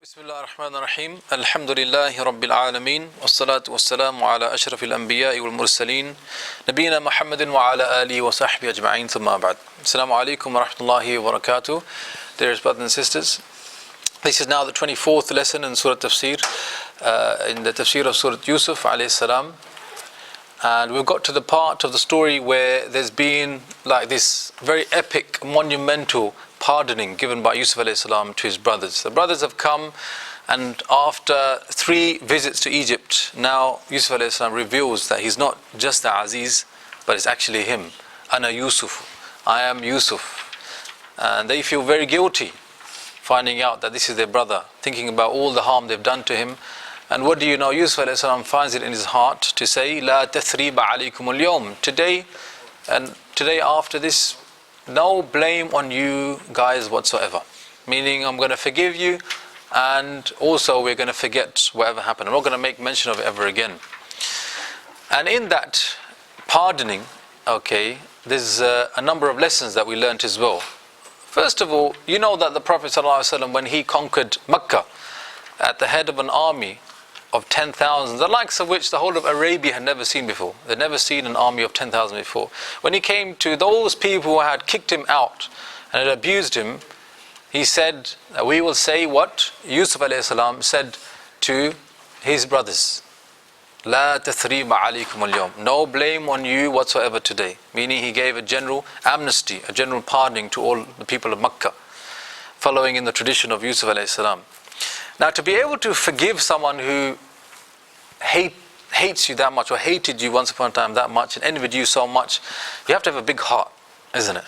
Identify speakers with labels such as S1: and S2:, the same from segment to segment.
S1: Bismillah ar-Rahman ar-Rahim. Alhamdulillahi Rabbil Alameen. Wassalatu wassalamu ala ashrafil anbiya'i wal mursaleen. Nabiyyina Muhammadin wa ala alihi wa sahbihi ajma'in. Thumma ba'd. Assalamu alaikum wa rahmatullahi wa barakatuh. Dearest brothers and sisters, this is now the 24th lesson in Surah Tafseer, in the Tafseer of Surah Yusuf alayhi salam. And we've got to the part of the story where there's been like this very epic, monumental pardoning given by Yusuf alayhi salam to his brothers. The brothers have come, and after 3 visits to Egypt, now Yusuf alayhi salam reveals that he's not just the Aziz, but it's actually him. Ana Yusuf, I am Yusuf. And they feel very guilty finding out that this is their brother, thinking about all the harm they've done to him. And what do you know? Yusuf alayhi salam finds it in his heart to say, La tathriba alaykum al-yawm. Today, and today after this, no blame on you guys whatsoever. Meaning, I'm going to forgive you, and also we're going to forget whatever happened. I'm not going to make mention of it ever again. And in that pardoning, there's a number of lessons that we learnt as well. First of all, you know that the Prophet ﷺ, when he conquered Mecca at the head of an army of 10,000, the likes of which the whole of Arabia had never seen before. They'd never seen an army of 10,000 before. When he came to those people who had kicked him out and had abused him, he said, we will say what Yusuf alayhi salam said to his brothers. La tathriba alaykum al-yawm. No blame on you whatsoever today. Meaning he gave a general amnesty, a general pardoning to all the people of Mecca, following in the tradition of Yusuf alayhi salam. Now, to be able to forgive someone who hates you that much, or hated you once upon a time that much, and envied you so much, you have to have a big heart, isn't it?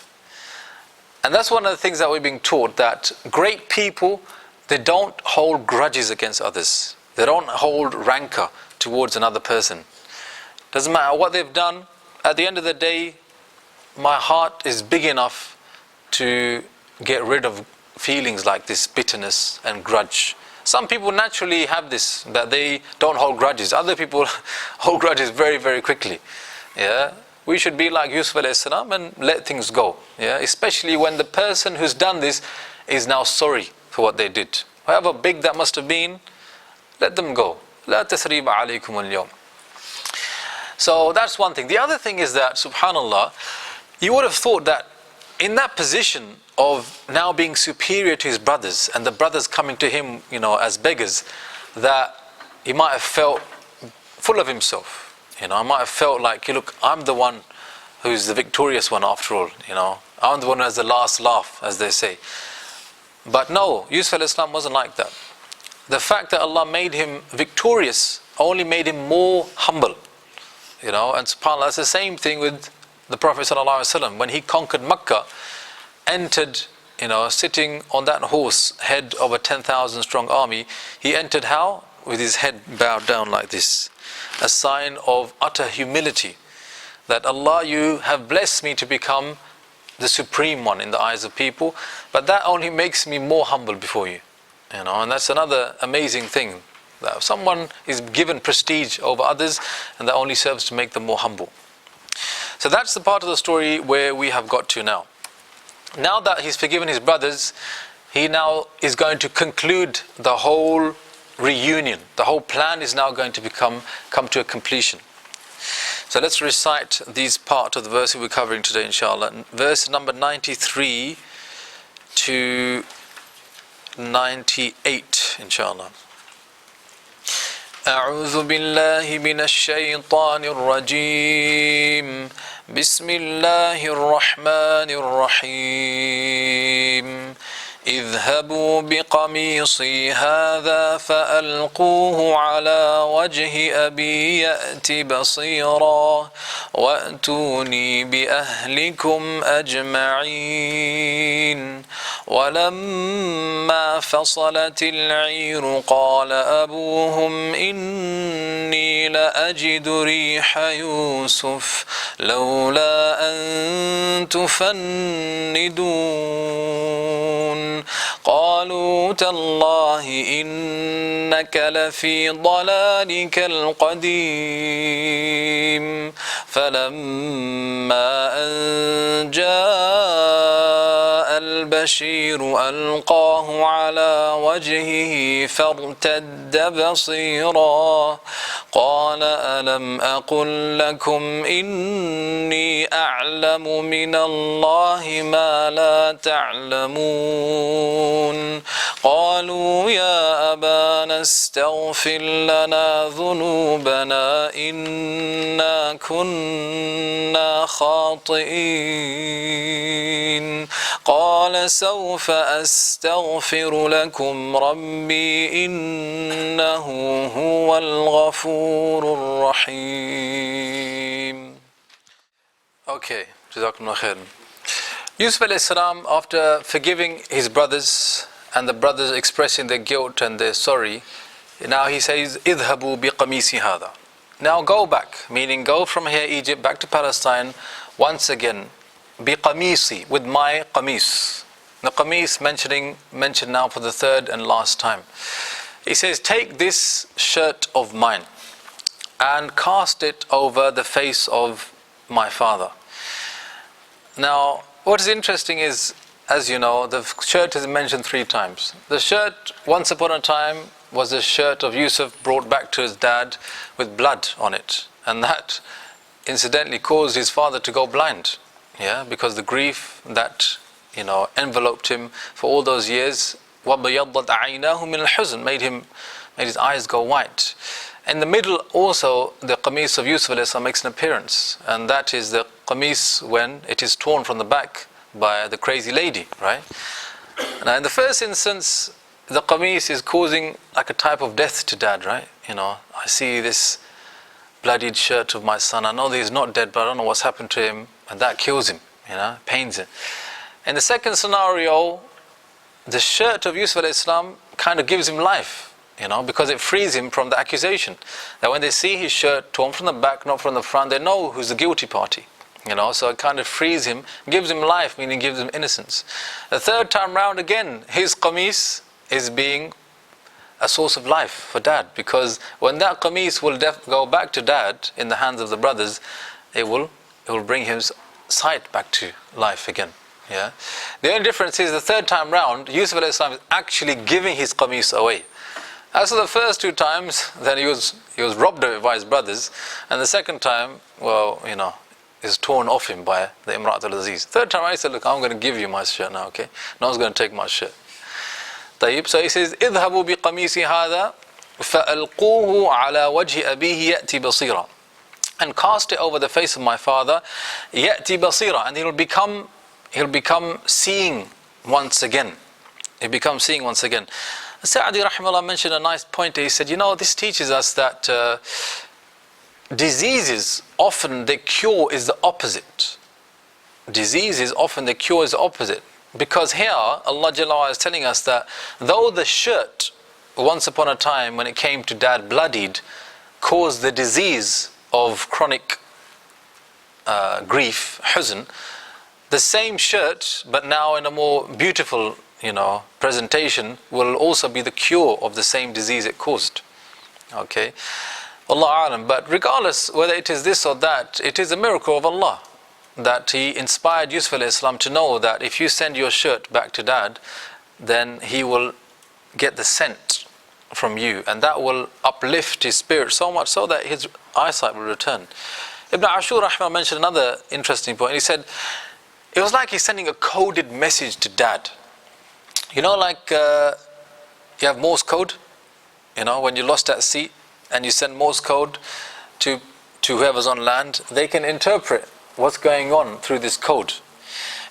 S1: And that's one of the things that we're being taught, that great people, they don't hold grudges against others. They don't hold rancor towards another person. Doesn't matter what they've done, at the end of the day, my heart is big enough to get rid of feelings like this, bitterness and grudge. Some people naturally have this, that they don't hold grudges. Other people hold grudges very, very quickly. Yeah, we should be like Yusuf alayhi salam and let things go. Yeah, especially when the person who's done this is now sorry for what they did. However big that must have been, let them go. La tathriba alaykum al-yawm. So that's one thing. The other thing is that, subhanallah, you would have thought that in that position of now being superior to his brothers, and the brothers coming to him, as beggars, that he might have felt full of himself. I might have felt like, look, I'm the one who's the victorious one after all. I'm the one who has the last laugh, as they say. But no, Yusuf alayhi salam wasn't like that. The fact that Allah made him victorious only made him more humble. And subhanAllah, it's the same thing with the Prophet ﷺ. When he conquered Mecca, entered, sitting on that horse, head of a 10,000 strong army, he entered how? With his head bowed down like this. A sign of utter humility. That Allah, you have blessed me to become the supreme one in the eyes of people, but that only makes me more humble before you. And that's another amazing thing. That someone is given prestige over others, and that only serves to make them more humble. So that's the part of the story where we have got to now. Now that he's forgiven his brothers, he now is going to conclude the whole reunion. The whole plan is now going to come to a completion. So let's recite these part of the verse we're covering today, inshallah. Verse number 93 to 98, inshallah. أعوذ بالله من الشيطان الرجيم بسم الله الرحمن الرحيم اذهبوا بقميصي هذا فألقوه على وجه أبي يأت بصيرا وأتوني بأهلكم أجمعين ولما فصلت العير قال أبوهم إني لأجد ريح يوسف لولا أن تفندون قالوا تالله إنك لفي ضلالك القديم فلما أن جاء البشير ألقاه على وجهه فارتد بصيرا قال ألم أقل لكم إني أعلم من الله ما لا تعلمون قالوا يا أبانا استغفر لنا ذنوبنا إنا كنا خاطئين قال سوف أستغفر لكم ربي إنه هو الغفور الرحيم. Okay, Jazakumullah khair. Yusuf alayhi salam, after forgiving his brothers and the brothers expressing their guilt and their sorry, now he says, اذهبوا بقميصي هذا. Now go back, meaning go from here, Egypt, back to Palestine, once again, بقميصي, with my qamis. The qamis mentioned now for the third and last time. He says, take this shirt of mine and cast it over the face of my father. Now, what is interesting is, as you know, the shirt is mentioned 3 times. The shirt, once upon a time, was the shirt of Yusuf brought back to his dad with blood on it. And that, incidentally, caused his father to go blind. Yeah, because the grief that, enveloped him for all those years, وَبَيَضَّتْ عَيْنَاهُ مِنَ الْحُزْنِ made his eyes go white. In the middle also, the qamis of Yusuf alayhi salam makes an appearance, and that is the qamis when it is torn from the back by the crazy lady, right? Now in the first instance, the qamis is causing like a type of death to dad, right? I see this bloodied shirt of my son, I know that he's not dead, but I don't know what's happened to him, and that kills him, pains him. In the second scenario, the shirt of Yusuf alayhi salam kind of gives him life, because it frees him from the accusation. That when they see his shirt torn from the back, not from the front, they know who's the guilty party. So it kind of frees him, gives him life, meaning gives him innocence. The third time round again, his qamis is being a source of life for dad, because when that qamis will go back to dad in the hands of the brothers, it will bring his sight back to life again. Yeah. The only difference is the third time round, Yusuf alayhi salam is actually giving his qamis away. As for the first 2 times, then he was robbed of it by his brothers, and the second time, is torn off him by the Imrat al-Aziz. Third time I said, look, I'm going to give you my shirt now, okay? No one's going to take my shirt. طيب, so he says, اذهبوا بقميصي هذا فألقوه على وجه أبيه يأتي بصيرا, and cast it over the face of my father, يأتي بصيرا, and he'll become seeing once again. He'll become seeing once again. Sa'adi rahimahullah mentioned a nice point. He said, this teaches us that diseases, often the cure is the opposite. Diseases, often the cure is the opposite. Because here, Allah Jalla wa is telling us that though the shirt, once upon a time when it came to dad bloodied, caused the disease of chronic grief, huzn, the same shirt, but now in a more beautiful, presentation, will also be the cure of the same disease it caused. Okay? Allah Alam. But regardless whether it is this or that, it is a miracle of Allah that He inspired Yusuf alayhi salam to know that if you send your shirt back to dad, then he will get the scent from you, and that will uplift his spirit so much so that his eyesight will return. Ibn Ashur rahimahullah mentioned another interesting point. He said, it was like he's sending a coded message to dad. Like you have Morse code, when you lost at sea and you send Morse code to whoever's on land, they can interpret what's going on through this code.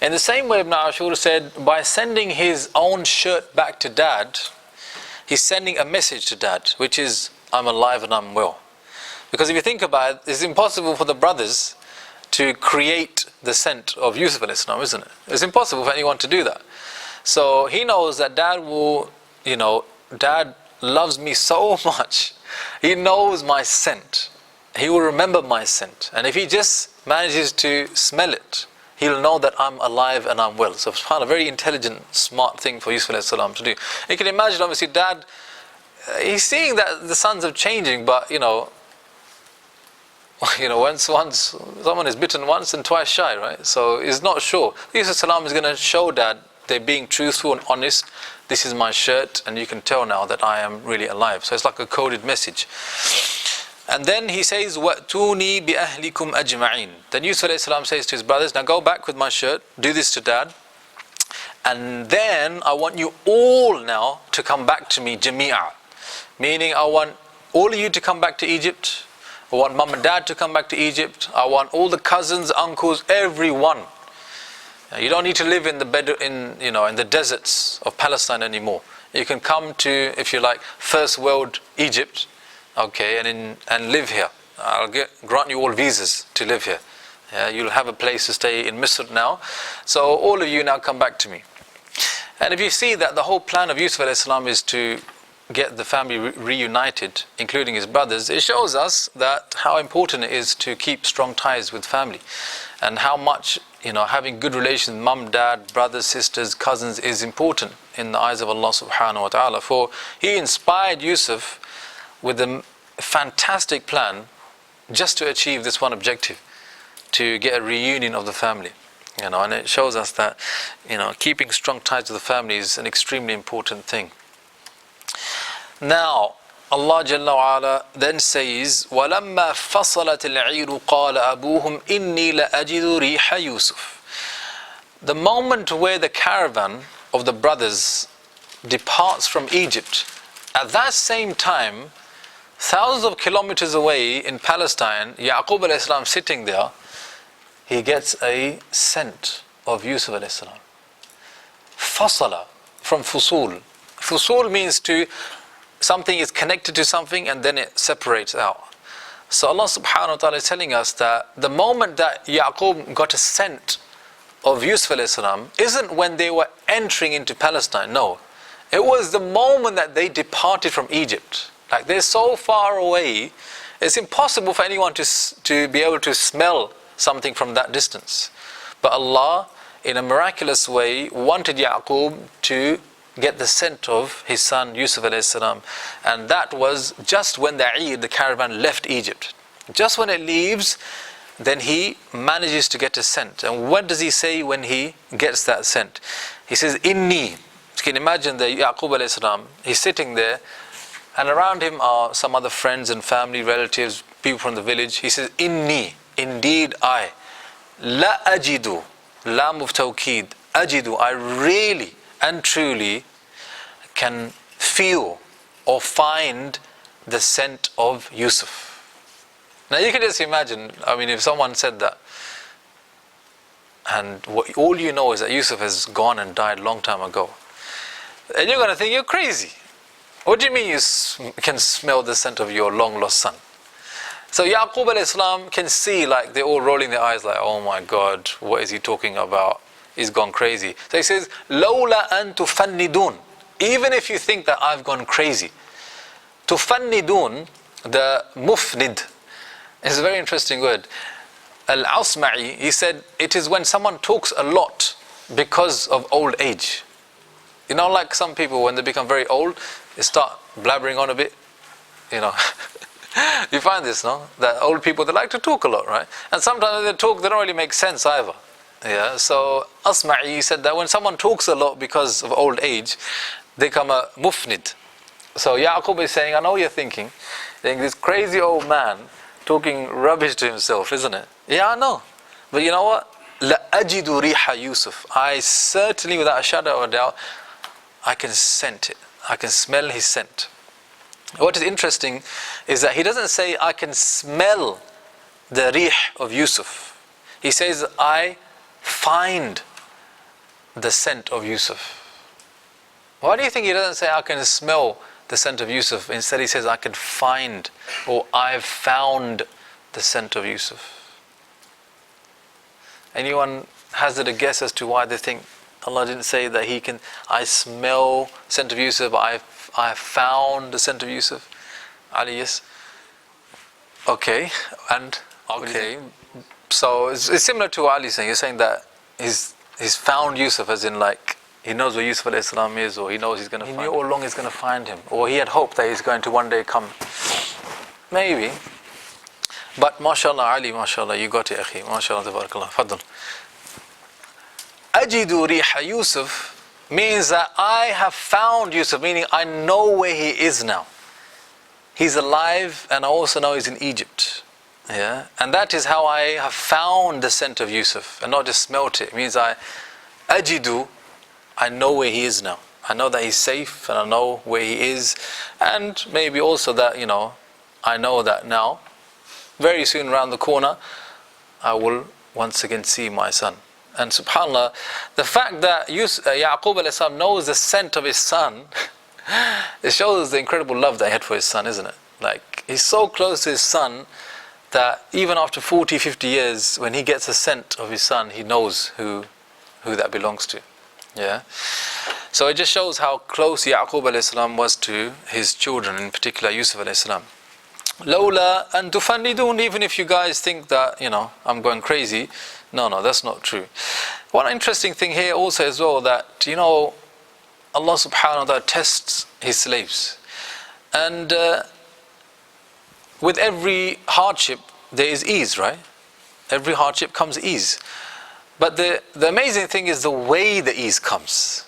S1: In the same way, Ibn Ashur said, by sending his own shirt back to dad, he's sending a message to dad, which is, I'm alive and I'm well. Because if you think about it, it's impossible for the brothers to create the scent of Yusuf alayhi salam, isn't it? It's impossible for anyone to do that. So he knows that dad will, dad loves me so much. He knows my scent. He will remember my scent. And if he just manages to smell it, he'll know that I'm alive and I'm well. So subhanAllah, a very intelligent, smart thing for Yusuf alayhi salam to do. You can imagine, obviously, dad, he's seeing that the sons are changing, but once someone is bitten once and twice shy, right? So he's not sure. Yusuf salam is going to show dad they're being truthful and honest. This is my shirt, and you can tell now that I am really alive. So it's like a coded message. And then he says, وَأْتُونِي بِأَهْلِكُمْ أَجْمَعِينَ. Then Yusuf alayhi salam says to his brothers, now go back with my shirt, do this to dad, and then I want you all now to come back to me, jami'a. Meaning I want all of you to come back to Egypt. I want mum and dad to come back to Egypt. I want all the cousins, uncles, everyone. You don't need to live in the deserts of Palestine anymore. You can come to, if you like, first world Egypt, okay, and live here. I'll grant you all visas to live here. Yeah, you'll have a place to stay in Misr now. So all of you now come back to me. And if you see that the whole plan of Yusuf alayhi salam is to get the family reunited, including his brothers, it shows us that how important it is to keep strong ties with family, and how much having good relations, mum, dad, brothers, sisters, cousins is important in the eyes of Allah subhanahu wa ta'ala. For he inspired Yusuf with a fantastic plan just to achieve this one objective, to get a reunion of the family. And it shows us that keeping strong ties with the family is an extremely important thing. Now Allah Jalla wa Ala then says, وَلَمَّا فَصَلَتِ الْعِيرُ قَالَ أَبُوهُمْ إِنِّي لَأَجِدُ رِيحَ يُوسُف. The moment where the caravan of the brothers departs from Egypt, at that same time, thousands of kilometers away in Palestine, Yaqoob alayhi salam sitting there, he gets a scent of Yusuf alayhi salam. Fasala, from fusul. Fusul means something is connected to something and then it separates out. So Allah subhanahu wa ta'ala is telling us that the moment that Yaqoob got a scent of Yusuf alayhi salam isn't when they were entering into Palestine. No, it was the moment that they departed from Egypt. Like, they're so far away, it's impossible for anyone to be able to smell something from that distance. But Allah, in a miraculous way, wanted Yaqoob to get the scent of his son Yusuf alayhi salam, and that was just when the caravan left Egypt. Just when it leaves, then he manages to get a scent. And what does he say when he gets that scent? He says, Inni. You can imagine that Yaqoob alayhi salam, he's sitting there, and around him are some other friends and family, relatives, people from the village. He says, Inni, indeed I, la ajidu, lam of tawqeed, ajidu, I really and truly can feel or find the scent of Yusuf. Now you can just imagine, if someone said that, and all you know is that Yusuf has gone and died a long time ago, and you're going to think you're crazy. What do you mean you can smell the scent of your long lost son? So Yaqoob alayhi salam can see, like, they're all rolling their eyes like, oh my God, what is he talking about? He's gone crazy. So he says, لَوْلَا أَن تُفَنِّدُونَ. Even if you think that I've gone crazy. تُفَنِّدُونَ, the mufnid, is a very interesting word. Al-Asma'i, he said, it is when someone talks a lot because of old age. Like some people, when they become very old, they start blabbering on a bit. You find this, no? That old people, they like to talk a lot, right? And sometimes when they talk, they don't really make sense either. Yeah, so Asma'i said that when someone talks a lot because of old age, they become a mufnid. So Yaqoob is saying, I know you're thinking this crazy old man talking rubbish to himself, isn't it? Yeah, I know. But you know what? La ajidu riha Yusuf. I certainly, without a shadow of a doubt, I can scent it. I can smell his scent. What is interesting is that he doesn't say, I can smell the rih of Yusuf. He says, I find the scent of Yusuf. Why do you think he doesn't say, I can smell the scent of Yusuf? Instead he says, I can find, or I've found the scent of Yusuf. Anyone hazard a guess as to why they think Allah didn't say that I smell scent of Yusuf, I found the scent of Yusuf? Ali, yes? Okay, and okay. So it's similar to what Ali's saying. You're saying that he's found Yusuf, as in like he knows where Yusuf alayhi salam is, or he knows he's going to find him. He knew all along he's going to find him, or he had hoped that he's going to one day come. Maybe. But mashallah Ali, mashallah, you got it, akhi. Mashallah, tabarakallah. Fadl. Ajidu riha Yusuf means that I have found Yusuf, meaning I know where he is now. He's alive, and I also know he's in Egypt. Yeah, and that is how I have found the scent of Yusuf, and not just smelt it. It means ajidu, I know where he is now. I know that he's safe, and I know where he is, and maybe also that, I know that now, very soon around the corner, I will once again see my son. And subhanAllah, the fact that Yaqoob alayhi salam knows the scent of his son, it shows the incredible love that he had for his son, isn't it? Like, he's so close to his son that even after 40, 50 years, when he gets a scent of his son, he knows who that belongs to. Yeah. So it just shows how close Yaqoob alayhi salam was to his children, in particular Yusuf alayhi salam. Lawla an tufannidun, even if you guys think that, I'm going crazy. No, that's not true. One interesting thing here also as well, that, Allah subhanahu wa ta'ala tests his slaves. And with every hardship, there is ease, right? Every hardship comes ease. But the amazing thing is the way the ease comes.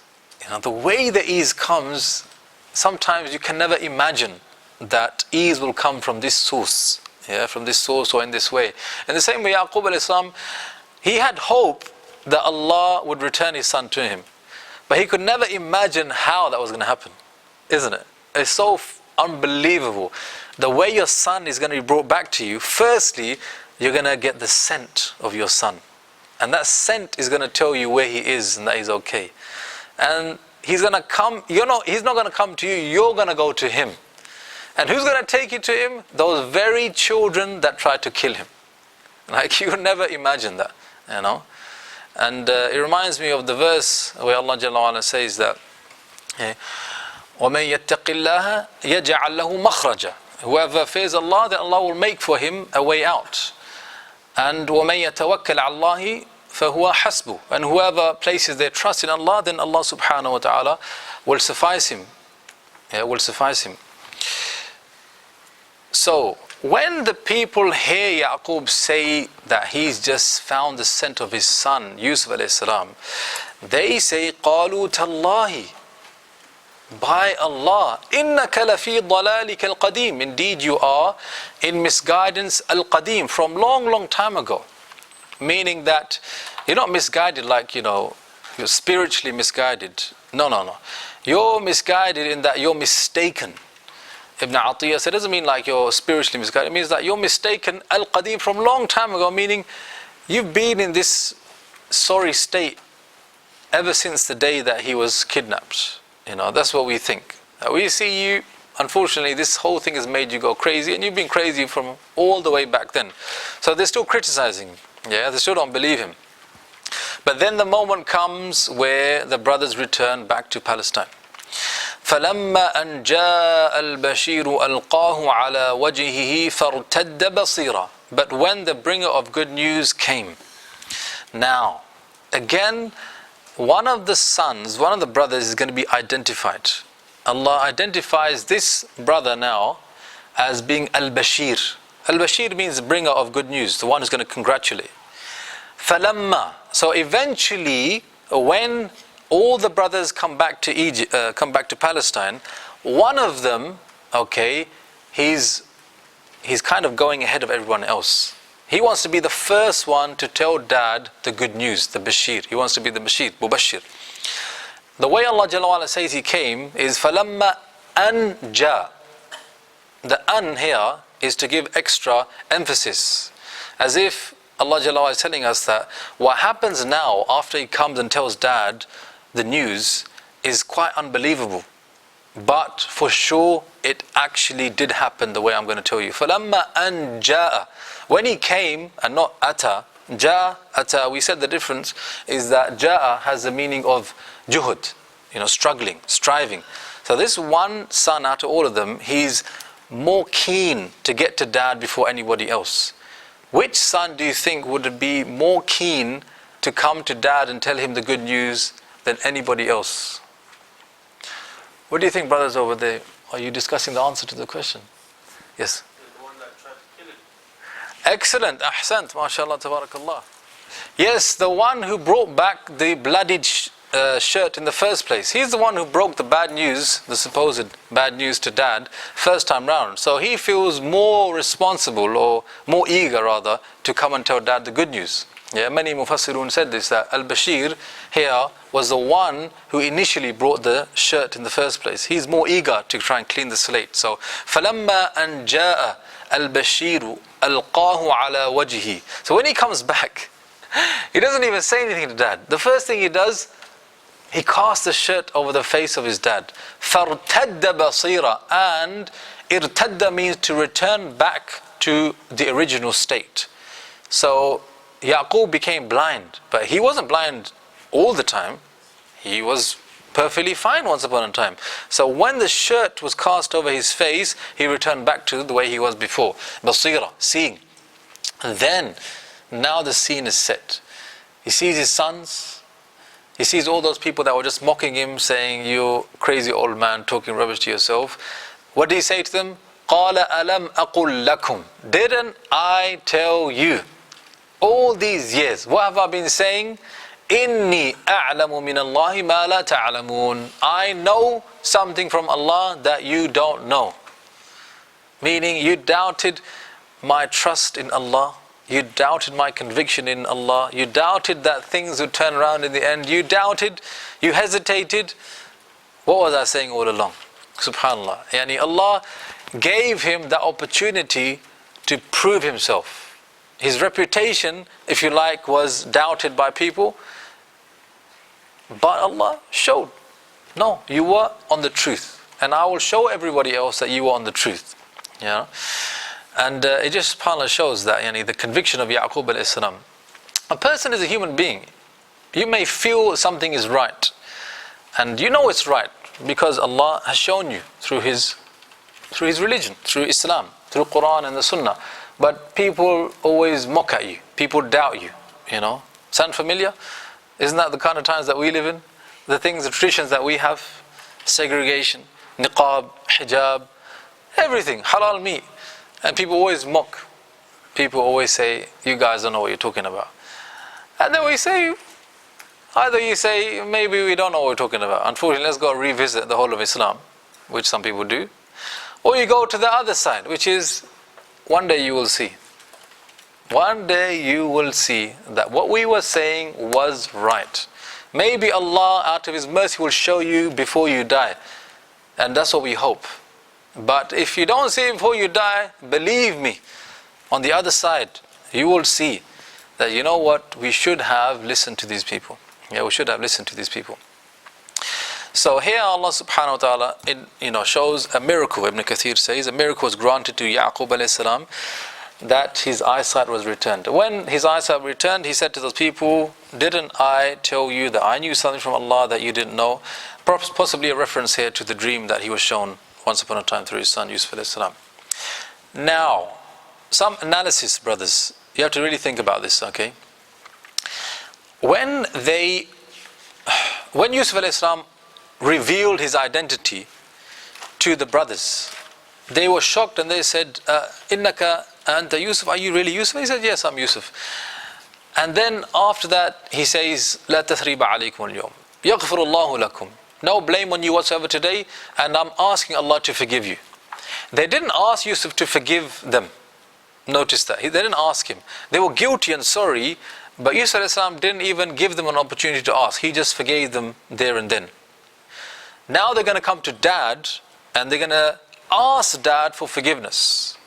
S1: The way the ease comes, sometimes you can never imagine that ease will come from this source. From this source or in this way. In the same way, Yaqoob alayhi salam, he had hope that Allah would return his son to him. But he could never imagine how that was going to happen. Isn't it? It's so unbelievable. The way your son is going to be brought back to you, firstly, you're going to get the scent of your son. And that scent is going to tell you where he is and that he's okay. And he's going to come, he's not going to come to you, you're going to go to him. And who's going to take you to him? Those very children that tried to kill him. Like, you would never imagine that, And it reminds me of the verse where Allah Jalla wa Ala says that, وَمَن يَتَّقِ اللَّهَ يَجْعَلْ لَهُ مَخْرَجًا. Whoever fears Allah, then Allah will make for him a way out. And وَمَن يَتَوَكَّلْ عَلَى اللَّهِ فَهُوَ حَسْبُهُ. And whoever places their trust in Allah, then Allah subhanahu wa ta'ala will suffice him. Will suffice him. So, when the people hear Yaqoob say that he's just found the scent of his son, Yusuf alayhi salam, they say, قَالُوا تَاللَّهِ, by Allah, إِنَّكَ لَفِي ضَلَالِكَ الْقَدِيمِ, indeed you are in misguidance al-qadim, from long time ago. Meaning that you're not misguided like, you're spiritually misguided. No. You're misguided in that you're mistaken. Ibn Atiyah said, it doesn't mean like you're spiritually misguided. It means that you're mistaken al-qadim, from long time ago, meaning you've been in this sorry state ever since the day that he was kidnapped. That's what we think. We see you, unfortunately, this whole thing has made you go crazy, and you've been crazy from all the way back then. So they're still criticizing him. They still don't believe him. But then the moment comes where the brothers return back to Palestine. فَلَمَّا أَنْ جَاءَ الْبَشِيرُ أَلْقَاهُ عَلَى وَجْهِهِ فَارْتَدَّ بَصِيرًا. But when the bringer of good news came. Now, again, one of the brothers is going to be identified. Allah identifies this brother now as being Al-Bashir. Al-Bashir means bringer of good news, the one who's going to congratulate. فَلَمَّا. So eventually, when all the brothers come back to Palestine, one of them, he's kind of going ahead of everyone else. He wants to be the first one to tell dad the good news, the Bashir. He wants to be the Bashir, Mubashir. The way Allah Jalla wa Ala says he came is فَلَمَّا أَنْ جَاءَ. The an here is to give extra emphasis. As if Allah Jalla wa Ala is telling us that what happens now after he comes and tells dad the news is quite unbelievable. But for sure, it actually did happen the way I'm going to tell you. فَلَمَّا أَنْ جَاءَ. When he came, and not ata, ata, we said the difference is that ja'a has the meaning of juhud, struggling, striving. So this one son out of all of them, he's more keen to get to dad before anybody else. which son do you think would be more keen to come to dad and tell him the good news than anybody else? What do you think, brothers over there? Are you discussing the answer to the question? Yes?
S2: The one that tried to kill him.
S1: Excellent. Ahsant. MashaAllah. Tabarakallah. Yes, the one who brought back the bloodied shirt in the first place. He's the one who broke the bad news, the supposed bad news to dad, first time round. So he feels more responsible, or more eager rather, to come and tell dad the good news. Yeah, many Mufassirun said this, that Al-Bashir here was the one who initially brought the shirt in the first place. He's more eager to try and clean the slate. So, فَلَمَّا أَنْ جَاءَ الْبَشِيرُ أَلْقَاهُ عَلَى وَجْهِهِ. So when he comes back, he doesn't even say anything to dad. The first thing he does, he casts the shirt over the face of his dad. فَارْتَدَّ بَصِيرًا. And irtadda means to return back to the original state. So Yaqoob became blind, but he wasn't blind all the time. He was perfectly fine once upon a time. So when the shirt was cast over his face, he returned back to the way he was before. Basira, seeing. And then, now the scene is set. He sees his sons. He sees all those people that were just mocking him, saying, "You crazy old man talking rubbish to yourself." What did he say to them? قَالَ أَلَمْ أَقُلْ لَكُمْ. Didn't I tell you? All these years, what have I been saying? إِنِّي أَعْلَمُ مِنَ اللَّهِ مَا لَا تَعْلَمُونَ. I know something from Allah that you don't know. Meaning, you doubted my trust in Allah. You doubted my conviction in Allah. You doubted that things would turn around in the end. You doubted, you hesitated. What was I saying all along? Subhanallah. Yani Allah gave him the opportunity to prove himself. His reputation, if you like, was doubted by people. But Allah showed, no, you were on the truth. And I will show everybody else that you were on the truth. You know? And it just subhanAllah shows that the conviction of Yaqoob alayhi salam. A person is a human being. You may feel something is right. And you know it's right because Allah has shown you through His religion, through Islam, through Quran and the Sunnah. But people always mock at you. People doubt you. Sound familiar? Isn't that the kind of times that we live in? The things, the traditions that we have, segregation, niqab, hijab, everything, halal meat. And people always mock. People always say, "You guys don't know what you're talking about." And then we say, either you say, maybe we don't know what we're talking about. Unfortunately, let's go revisit the whole of Islam, which some people do. Or you go to the other side, which is, one day you will see. One day you will see that what we were saying was right. Maybe Allah, out of His mercy, will show you before you die. And that's what we hope. But if you don't see it before you die, believe me, on the other side, you will see that, you know what, we should have listened to these people. Yeah, we should have listened to these people. So here Allah subhanahu wa ta'ala shows a miracle. Ibn Kathir says a miracle was granted to Yaqoob alayhi salam, that his eyesight was returned. When his eyesight returned, he said to those people, "Didn't I tell you that I knew something from Allah that you didn't know?" Possibly a reference here to the dream that he was shown once upon a time through his son Yusuf alayhi salam. Now, some analysis, brothers. You have to really think about this, okay? When Yusuf alayhi salam revealed his identity to the brothers, they were shocked and they said, "Innaka anta Yusuf, are you really Yusuf?" He said, "Yes, I'm Yusuf." And then after that he says, "La tathriba alaykum al-yawm, yaghfiru Allahu lakum." No blame on you whatsoever today, and I'm asking Allah to forgive you. They didn't ask Yusuf to forgive them. Notice that. They didn't ask him. They were guilty and sorry, but Yusuf alayhi salam didn't even give them an opportunity to ask. He just forgave them there and then. Now they're going to come to dad and they're going to ask dad for forgiveness.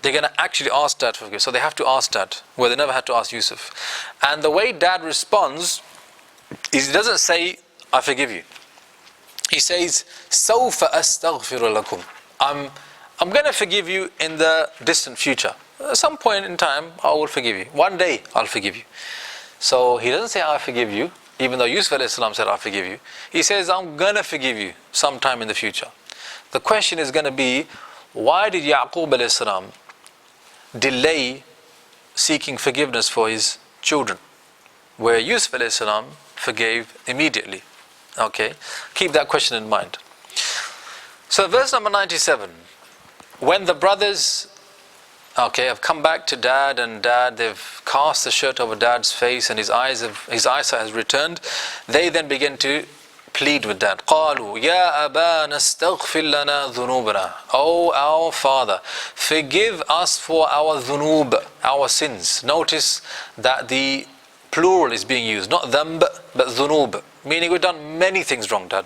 S1: They're going to actually ask dad for forgiveness. So they have to ask dad, where they never had to ask Yusuf. And the way dad responds is, he doesn't say, "I forgive you." He says, "Sawfa astaghfiru lakum." I'm going to forgive you in the distant future. At some point in time, I will forgive you. One day, I'll forgive you. So he doesn't say, "I forgive you," even though Yusuf alayhi salam said, "I forgive you." He says, "I'm going to forgive you sometime in the future." The question is going to be, why did Yaqoob alayhi salam delay seeking forgiveness for his children, where Yusuf alayhi salam forgave immediately. Okay, keep that question in mind. So verse number 97, when the brothers have come back to dad, and they've cast the shirt over dad's face, and his eyesight has returned, they then begin to plead with dad. قالوا يا أبانا استغفر لنا ذنوبنا. Oh, our father, forgive us for our dhunub, our sins. Notice that the plural is being used, not dhanb, but dhunub, meaning we've done many things wrong, dad.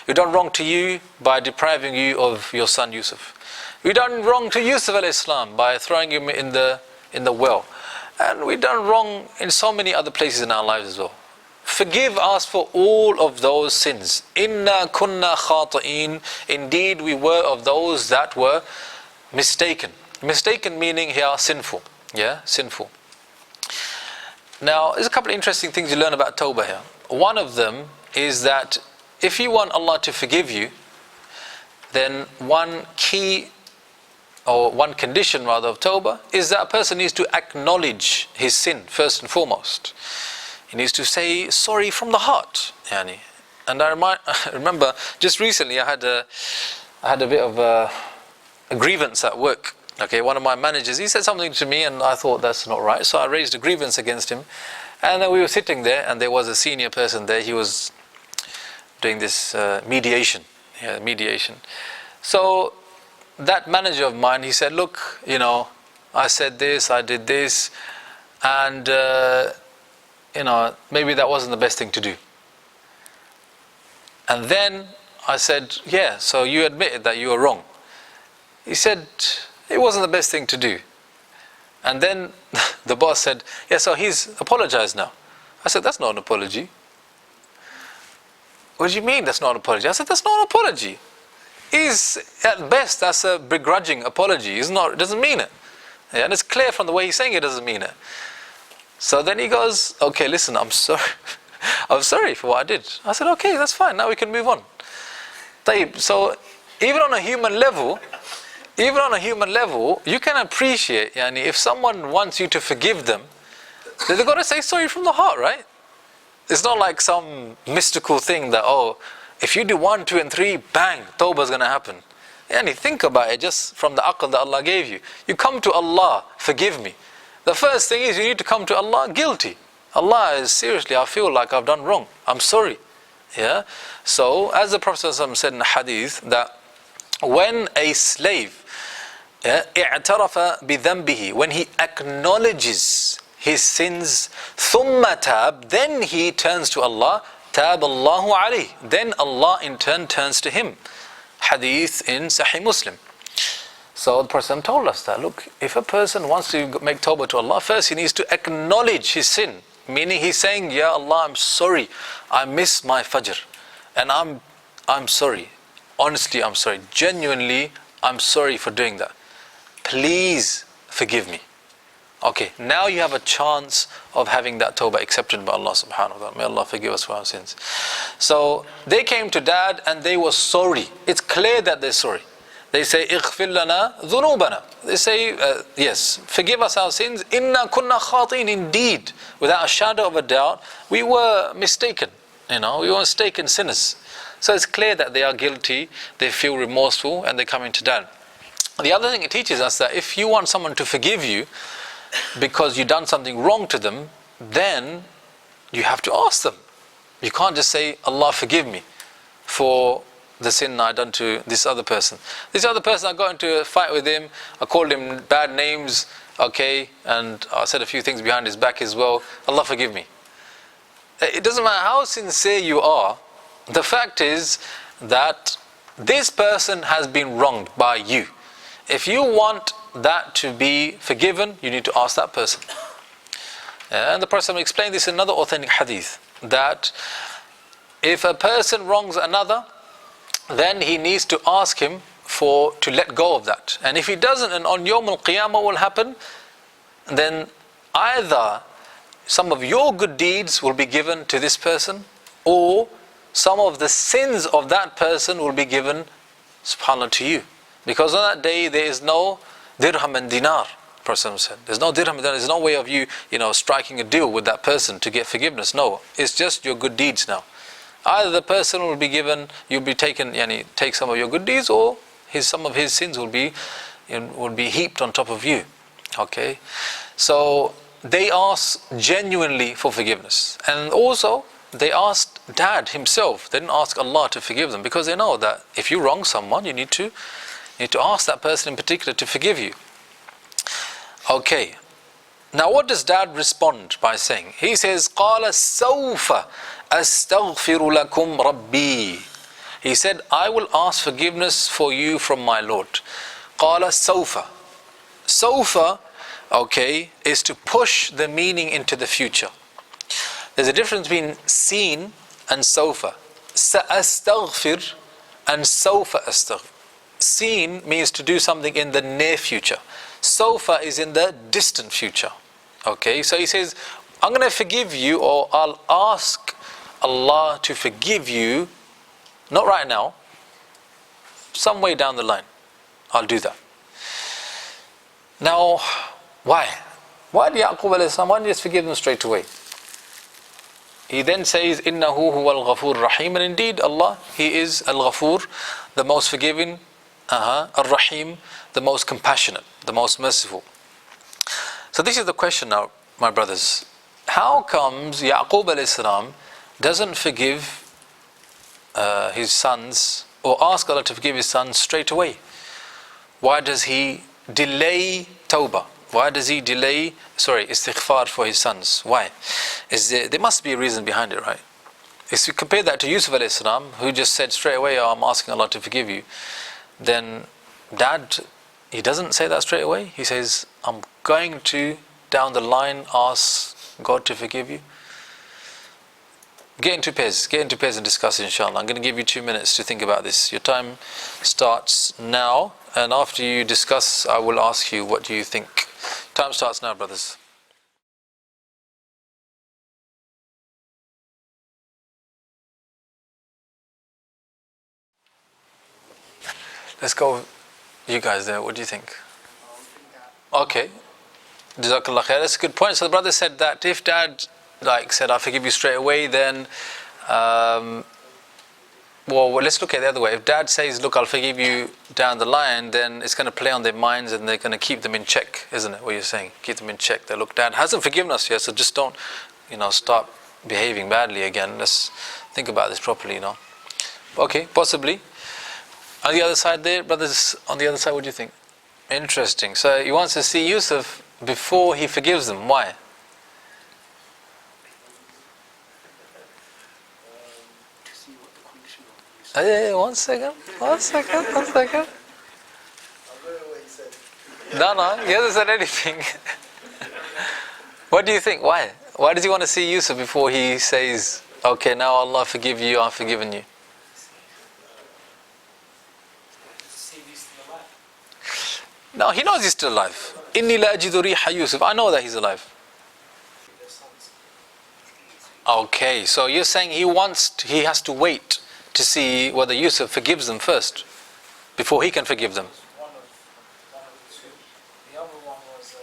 S1: We've done wrong to you by depriving you of your son Yusuf. We've done wrong to Yusuf alayhi salam by throwing him in the well. And we've done wrong in so many other places in our lives as well. Forgive us for all of those sins. Inna kunna khata'in. Indeed, we were of those that were mistaken. Mistaken meaning here sinful. Yeah, sinful. Now, there's a couple of interesting things you learn about Tawbah here. One of them is that if you want Allah to forgive you, then one condition rather of Tawbah is that a person needs to acknowledge his sin first and foremost. He needs to say sorry from the heart. And I remember just recently I had a bit of a grievance at work. Okay, one of my managers, he said something to me and I thought that's not right, so I raised a grievance against him. And then we were sitting there and there was a senior person there. He was doing this mediation. So that manager of mine, he said, look, I said this, I did this, and maybe that wasn't the best thing to do. And then I said, yeah, so you admitted that you were wrong. He said, it wasn't the best thing to do. And then the boss said, yeah, so he's apologized now. I said, that's not an apology. What do you mean that's not an apology? I said, that's not an apology. At best, that's a begrudging apology. It doesn't mean it. Yeah, and it's clear from the way he's saying it doesn't mean it. So then he goes, okay, listen, I'm sorry. I'm sorry for what I did. I said, okay, that's fine. Now we can move on. So even on a human level, you can appreciate, if someone wants you to forgive them, they've got to say sorry from the heart, right? It's not like some mystical thing that, if you do 1, 2 and 3, bang, tawbah is going to happen. Think about it just from the aql that Allah gave you. You come to Allah, forgive me. The first thing is you need to come to Allah guilty. Allah is seriously, I feel like I've done wrong. I'm sorry. Yeah. So as the Prophet said in the hadith that when a slave اعترف بذنبه, when he acknowledges his sins, ثم تاب, then he turns to Allah, تاب الله عليه, then Allah in turn turns to him. Hadith in Sahih Muslim. So the Prophet told us that, look, if a person wants to make tawbah to Allah, first he needs to acknowledge his sin. Meaning he's saying, Ya Allah, I'm sorry, I missed my fajr. And I'm sorry. Honestly, I'm sorry. Genuinely, I'm sorry for doing that. Please forgive me. Okay, now you have a chance of having that tawbah accepted by Allah subhanahu wa ta'ala. May Allah forgive us for our sins. So they came to dad and they were sorry. It's clear that they're sorry. They say, اغفر لنا ذنوبنا. They say, yes, forgive us our sins. Inna kunna khatin. Indeed, without a shadow of a doubt, we were mistaken. We were mistaken sinners. So it's clear that they are guilty, they feel remorseful, and they're coming to dad. The other thing it teaches us that if you want someone to forgive you because you've done something wrong to them, then you have to ask them. You can't just say, Allah forgive me for the sin I done to this other person. This other person, I got into a fight with him, I called him bad names, okay, and I said a few things behind his back as well. Allah forgive me. It doesn't matter how sincere you are, the fact is that this person has been wronged by you. If you want that to be forgiven, you need to ask that person. And the Prophet explained this in another authentic hadith, that if a person wrongs another, then he needs to ask him to let go of that. And if he doesn't, and on Yawm al-Qiyamah what will happen, then either some of your good deeds will be given to this person, or some of the sins of that person will be given, subhanAllah, to you. Because on that day there is no dirham and dinar. Prophet said. There's no dirham, there's no way of you, striking a deal with that person to get forgiveness. No, it's just your good deeds now. Either the person will be given, you'll be taken, take some of your good deeds, or some of his sins will be heaped on top of you. Okay, so they asked genuinely for forgiveness, and also they asked Dad himself. They didn't ask Allah to forgive them, because they know that if you wrong someone, you need to ask that person in particular to forgive you. Okay, now what does Dad respond by saying? He says, قَالَ سَوْفَ أَسْتَغْفِرُ لَكُمْ رَبِّي. He said, I will ask forgiveness for you from my Lord. قَالَ سَوْفَ. Sawfa, okay, is to push the meaning into the future. There's a difference between seen and sawfa. Sa'astaghfir and sawfa astaghfir. Seen means to do something in the near future. Sawfa is in the distant future. Okay, so he says, I'm going to forgive you, or I'll ask Allah to forgive you, not right now, some way down the line. I'll do that. Now, why? Why did Yaqoob alayhi salam, why didn't he just forgive them straight away? He then says, إِنَّهُ هُوَ الْغَفُورُ الرَّحِيمُ. And indeed, Allah, He is Al-Ghafur, the most forgiving, Ar-Rahim, the most compassionate, the most merciful. So this is the question now, my brothers. How comes Yaqoob alayhi salam doesn't forgive his sons, or ask Allah to forgive his sons straight away? Why does he delay tawbah? Why does he delay, istighfar for his sons? Why? There must be a reason behind it, right? If you compare that to Yusuf alayhi salam, who just said straight away, I'm asking Allah to forgive you, then Dad, he doesn't say that straight away. He says, I'm going to, down the line, ask God to forgive you. Get into pairs and discuss it, inshallah. I'm going to give you 2 minutes to think about this. Your time starts now, and after you discuss, I will ask you, what do you think? Time starts now, brothers. Let's go, you guys there, what do you think? Okay. Jazakallah khair. That's a good point. So the brother said that if Dad said, I forgive you straight away, then well, let's look at it the other way. If Dad says, look, I'll forgive you down the line, then it's going to play on their minds and they're going to keep them in check, isn't it? What you're saying? Keep them in check. They look, Dad hasn't forgiven us yet, so just don't, start behaving badly again. Let's think about this properly, Okay, possibly. On the other side there, brothers, on the other side, what do you think? Interesting. So he wants to see Yusuf before he forgives them. Why? One second. No, he hasn't said anything. What do you think? Why? Why does he want to see Yusuf before he says, okay, now Allah forgive you, I've forgiven you? No, he knows he's still alive. Inni la ajidu riha Yusuf. I know that he's alive. Okay, so you're saying he has to wait to see whether Yusuf forgives them first before he can forgive them.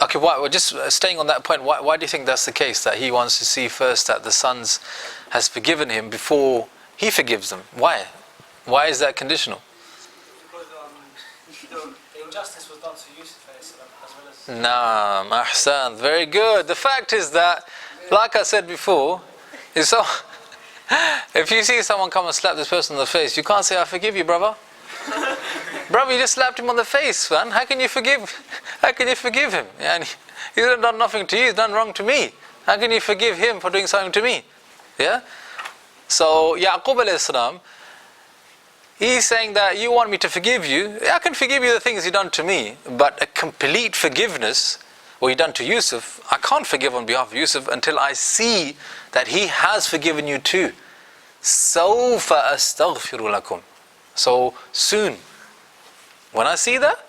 S1: Okay, why? Well, just staying on that point, why do you think that's the case, that he wants to see first that the sons has forgiven him before he forgives them? Why? Why is that conditional?
S2: Because the injustice was done to Yusuf as well as...
S1: Naam, ahsan, very good. The fact is that, like I said before, so if you see someone come and slap this person on the face, you can't say, I forgive you, brother. Brother, you just slapped him on the face, man. How can you forgive him? And he's done nothing to you, he's done wrong to me. How can you forgive him for doing something to me? Yeah? So Yaqoob alayhi salam, he's saying that you want me to forgive you. I can forgive you the things you've done to me, but a complete forgiveness, what you've done to Yusuf, I can't forgive on behalf of Yusuf until I see that he has forgiven you too. Sawfa astaghfiru lakum. So soon, when I see that,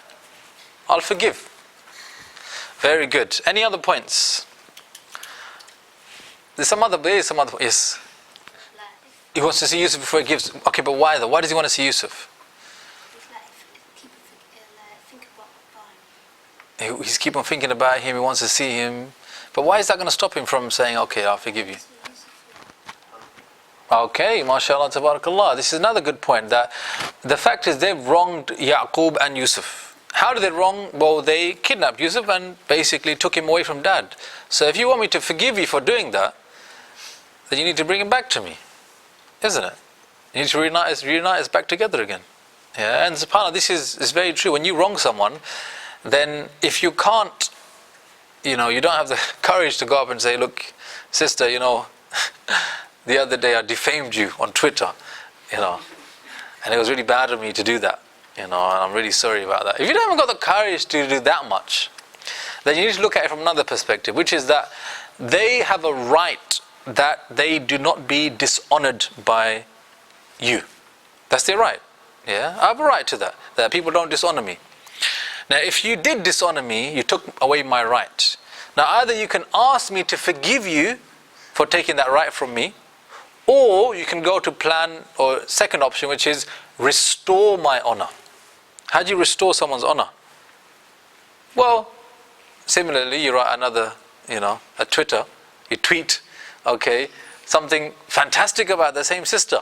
S1: I'll forgive. Very good. Any other points? There's some other, yes. He wants to see Yusuf before he gives. Okay, but why though? Why does he want to see Yusuf? He's keep on thinking about him, he wants to see him. But why is that going to stop him from saying, okay, I'll forgive you? Okay, mashallah, tabarakallah. This is another good point, that the fact is they've wronged Yaqoob and Yusuf. How did they wrong? Well, they kidnapped Yusuf and basically took him away from dad. So if you want me to forgive you for doing that, then you need to bring him back to me, isn't it? You need to reunite us back together again. Yeah, and subhanAllah, this is very true. When you wrong someone, then if you can't, you don't have the courage to go up and say, look, sister, the other day I defamed you on Twitter, and it was really bad of me to do that, and I'm really sorry about that. If you haven't got the courage to do that much, then you need to look at it from another perspective, which is that they have a right that they do not be dishonored by you. That's their right. Yeah, I have a right to that people don't dishonor me. Now, if you did dishonor me, you took away my right. Now, either you can ask me to forgive you for taking that right from me, or you can go to plan or second option, which is restore my honor. How do you restore someone's honor? Well, similarly, you write another, a Twitter, you tweet, okay, something fantastic about the same sister.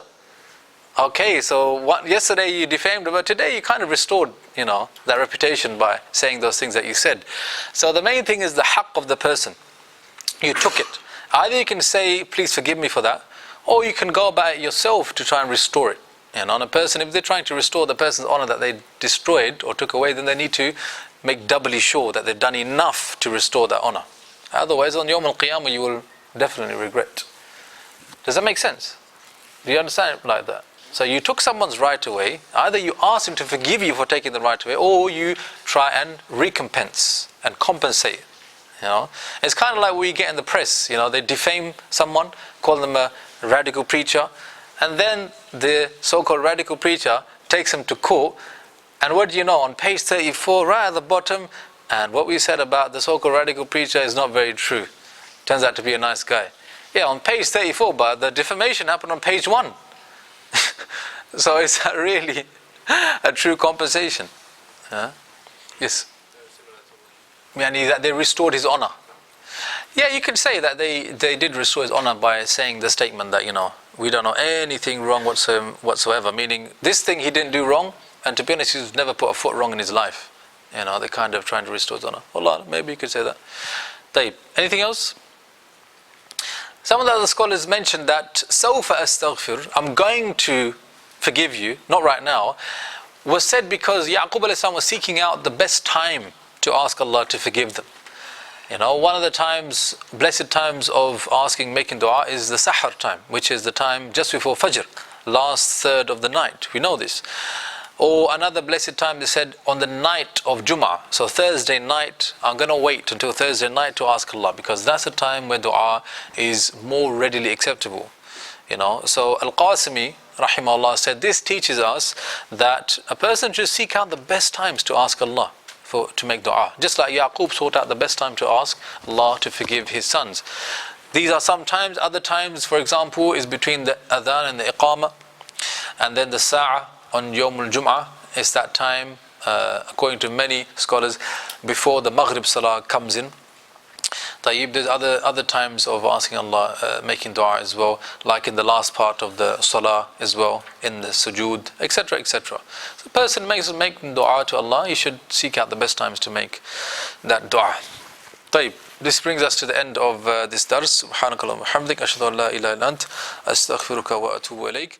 S1: Okay, so yesterday you defamed her, but today you kind of restored, that reputation by saying those things that you said. So the main thing is the haqq of the person. You took it. Either you can say, please forgive me for that, or you can go about it yourself to try and restore it. And on a person, if they're trying to restore the person's honor that they destroyed or took away, then they need to make doubly sure that they've done enough to restore that honor. Otherwise, on Yawm al-Qiyamah, you will definitely regret. Does that make sense? Do you understand it like that? So you took someone's right away. Either you ask him to forgive you for taking the right away, or you try and recompense and compensate. It's kind of like what you get in the press. They defame someone, call them a radical preacher, and then the so-called radical preacher takes him to court. And what do you know? On page 34, right at the bottom, and what we said about the so-called radical preacher is not very true. Turns out to be a nice guy. Yeah, on page 34, but the defamation happened on page 1. So is that really a true compensation? Yes. Meaning that they restored his honor. Yeah, you can say that they did restore his honor by saying the statement that, we don't know anything wrong whatsoever. Meaning, this thing he didn't do wrong, and to be honest, he's never put a foot wrong in his life. They're kind of trying to restore his honor. Allah, maybe you could say that. Tayyib. Anything else? Some of the other scholars mentioned that Sawfa astaghfir, I'm going to forgive you, not right now, was said because Yaqoob alayhi salam was seeking out the best time to ask Allah to forgive them. One of the times, blessed times of making dua is the Sahar time, which is the time just before Fajr, last third of the night. We know this. Or another blessed time, they said, on the night of Jum'ah. So Thursday night, I'm going to wait until Thursday night to ask Allah, because that's a time where dua is more readily acceptable. So Al-Qasimi, rahimahullah, said this teaches us that a person should seek out the best times to ask Allah to make dua. Just like Yaqoob sought out the best time to ask Allah to forgive his sons. These are some times. Other times, for example, is between the adhan and the iqamah, and then the sa'ah on Yawm al-Jum'ah is that time, according to many scholars, before the Maghrib Salah comes in. Tayyib, there's other times of asking Allah, making dua as well, like in the last part of the Salah as well, in the sujood, etc., etc. So the person making dua to Allah, he should seek out the best times to make that dua. Tayyib, this brings us to the end of this dars. Subhanakallah wa hamdik, ashhadu an la ilaha illa ant, astaghfiruka wa atubu ilayk.